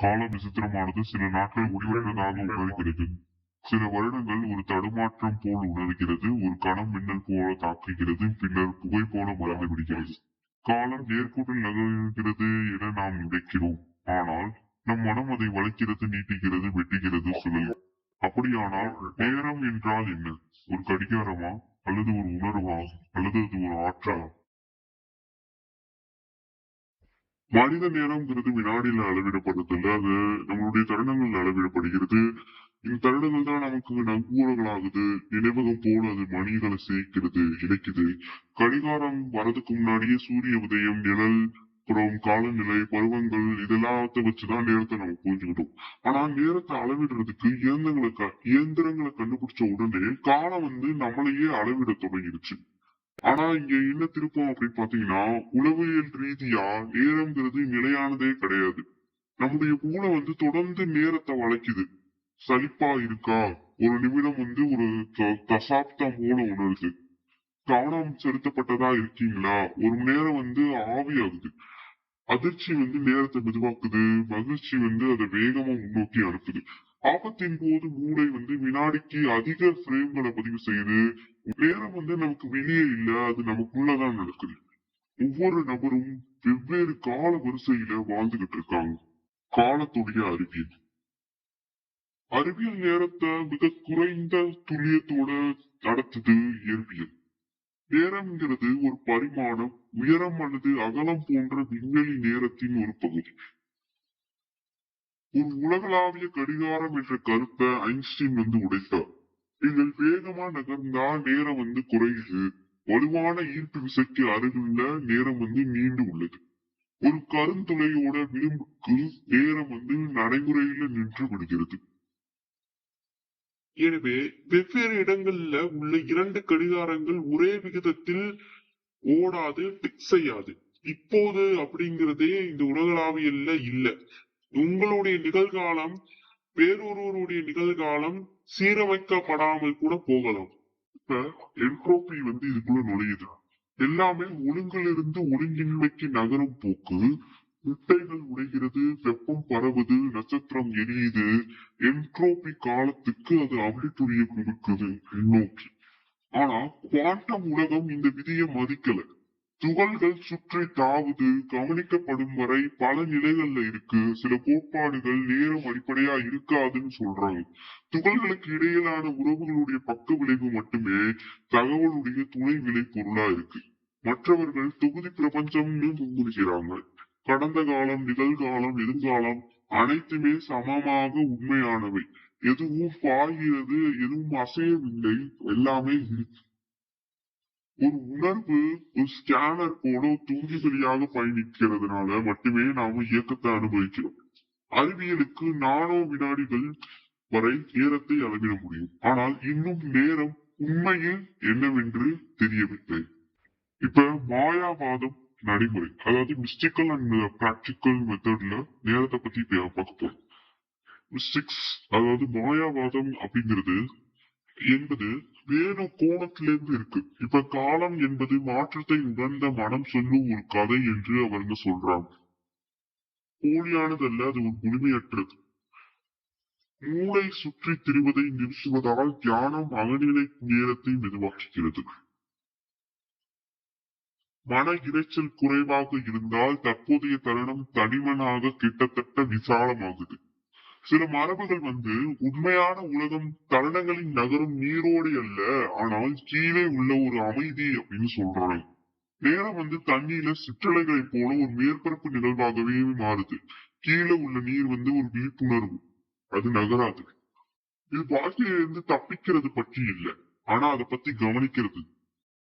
கால விசித்திரமானது சில நாட்கள் முடிவற்றதாக உணர்கிறது. சில வருடங்கள் ஒரு தடுமாற்றம் போல் உணர்கிறது. ஒரு கணம் மின்னல் போல தாக்குகிறது. பின்னர் புகை போல மறைந்து விடுகிறது. காலம் நேர்கோட்டில் நகர்கிறது என நாம் நினைக்கிறோம். ஆனால் நம் மனம் அதை வளைக்கிறது, நீட்டுகிறது, வெட்டுகிறது, சுழல். அப்படியானால் நேரம் என்றால் என்ன? ஒரு கடிகாரமா? அல்லது ஒரு உணர்வா? அல்லது அது ஒரு ஆற்றா? மனித நேரம்ங்கிறது வினாடியில அளவிடப்படுறதில்ல. அது நம்மளுடைய தருணங்கள்ல அளவிடப்படுகிறது. இந்த தருணங்கள் தான் நமக்கு நங்கூரங்களாகுது. நினைவகம் போல அது மணிகளை சேர்க்கிறது, இணைக்குது. கடிகாரம் வரதுக்கு முன்னாடியே சூரிய உதயம், நிழல், அப்புறம் காலநிலை, பருவங்கள் இதெல்லாத்த வச்சுதான் நேரத்தை நம்ம புரிஞ்சுக்கிட்டோம். ஆனா நேரத்தை அளவிடுறதுக்கு இயந்திரங்களை கண்டுபிடிச்ச உடனே காலம் நம்மளையே அளவிட தொடங்கிடுச்சு. ஆனா இங்க என்ன திருப்பம் அப்படின்னு பாத்தீங்கன்னா, உளவியல் ரீதியா நேரம்ங்கிறது நிலையானதே கிடையாது. நம்முடைய மூளை தொடர்ந்து நேரத்தை வளைக்குது. சலிப்பா இருக்கா? ஒரு நிமிடம் ஒரு தசாப்தம் போல உணருது. கவனம் செலுத்தப்பட்டதா இருக்கீங்களா? ஒரு நேரம் ஆவியாகுது. அதிர்ச்சி நேரத்தை மெதுவாக்குது. மகிழ்ச்சி அதை வேகமா முன்னோக்கி அனுப்புது. ஆபத்தின் போது மூளை வினாடிக்கு அதிக பிரேம்களை பதிவு செய்யுது. நேரம் நமக்கு வெளியே இல்ல, அது நமக்குள்ளதான் நடக்குது. ஒவ்வொரு நபரும் வெவ்வேறு கால வரிசையில வாழ்ந்துகிட்டு இருக்காங்க. காலத்துடைய அறிவியல் அறிவியல் நேரத்தை மிக குறைந்த துல்லியத்தோட நடத்துது இயற்பியல். நேரம்ங்கிறது ஒரு பரிமாணம், உயரம் அல்லது அகலம் போன்ற விண்வெளி நேரத்தின் ஒரு பகுதி. ஒரு உலகளாவிய கடிகாரம் என்ற கருத்தை ஐன்ஸ்டீன் உடைத்தார். நீங்கள் வேகமா நகர்ந்தா நேரம் குறையுது. வலுவான ஈர்ப்பு விசைக்கு அருகிலுள்ள நேரம் நீண்டு உள்ளது. ஒரு கருந்துளையோட விளிம்புக்கு நேரம் நடைமுறையில நின்று விடுகிறது. எனவே வெவ்வேறு இடங்கள்ல உள்ள இரண்டு கடிகாரங்கள் ஒரே விகிதத்தில் ஓடாது, டிக் செய்யாது. இப்போது அப்படிங்கிறதே இந்த உலகளாவியல்ல இல்ல. உங்களுடைய நிகழ்காலம் வேறொருவருடைய நிகழ்காலம் சீரமைக்கப்படாமல் கூட போகலாம். இப்ப என்ட்ரோபி இதுக்குள்ள நுழையுது. எல்லாமே ஒழுங்கிலிருந்து ஒழுங்கின்மைக்கு நகரும் போக்கு. முட்டைகள் உடைகிறது, வெப்பம் பரவுது, நட்சத்திரம் எரியுது. என்ட்ரோபி காலத்துக்கு அது அம்புக்குறிய கொடுக்குது முன்னோக்கி. ஆனா குவாண்டம் உலகம் இந்த விதியை மதிக்கல. துகள்கள் சுற்றி தாவுது, கவனிக்கப்படும் வரை பல நிலைகள்ல இருக்கு. சில கோட்பாடுகள் நேரம் அடிப்படையா இருக்காதுன்னு சொல்றாங்க. துகள்களுக்கு இடையிலான உறவுகளுடைய பக்க விளைவு மட்டுமே தகவலுடைய துணை விளை பொருளா இருக்கு. மற்றவர்கள் தொகுதி பிரபஞ்சம்னு முன்மொழிகிறாங்க. கடந்த காலம், நிகழ்காலம், எதிர்காலம் அனைத்துமே சமமாக உண்மையானவை. எதுவும் பாய்கிறது, எதுவும் அசையவில்லை, எல்லாமே இருக்கு. ஒரு உணர்வு ஒரு ஸ்கேனர் போல தூங்கிகளியாக பயணிக்கிறதுனால மட்டுமே நாம இயக்கத்தை அனுபவிக்கிறோம். அறிவியலுக்கு நானோ வினாடிகள் வரை நேரத்தை அளவிட முடியும். ஆனால் இன்னும் நேரம் உண்மையில் என்னவென்று தெரியவில்லை. இப்ப மாயாவாதம் நடைமுறை, அதாவது மிஸ்டிக்கல் அண்ட் பிராக்டிக்கல் மெத்தட்ல நேரத்தை பத்தி பார்க்க போறோம். மிஸ்டிக்ஸ், அதாவது மாயாவாதம் அப்படிங்கிறது என்பது வேறு கோணத்திலிருந்து இருக்கு. இப்ப காலம் என்பது மாற்றத்தை உணர்ந்த மனம் சொல்லும் ஒரு கதை என்று அவங்க சொல்றாங்க. போலியானது அல்ல, அது ஒரு முழுமையற்றது. மூளை சுற்றி திரிவதை நிறுத்துவதால் தியானம் அகநிலை நேரத்தை மெதுவாக்குகிறது. மன இரைச்சல் குறைவாக இருந்தால் தற்போதைய தருணம் தடிமனாக கிட்டத்தட்ட விசாலமாகுது. சில மரபுகள் உண்மையான உலகம் தருணங்களின் நகரும் நீரோடி அல்ல, ஆனால் கீழே உள்ள ஒரு அமைதி அப்படின்னு சொல்றாங்க. நேரம் தண்ணீர்ல சிற்றலைகளை போல ஒரு மேற்பரப்பு நிகழ்வாகவே மாறுது. கீழே உள்ள நீர் ஒரு விழிப்புணர்வு, அது நகராது. இது வாழ்க்கையிலிருந்து தப்பிக்கிறது பற்றி இல்லை, ஆனா அதை பத்தி கவனிக்கிறது.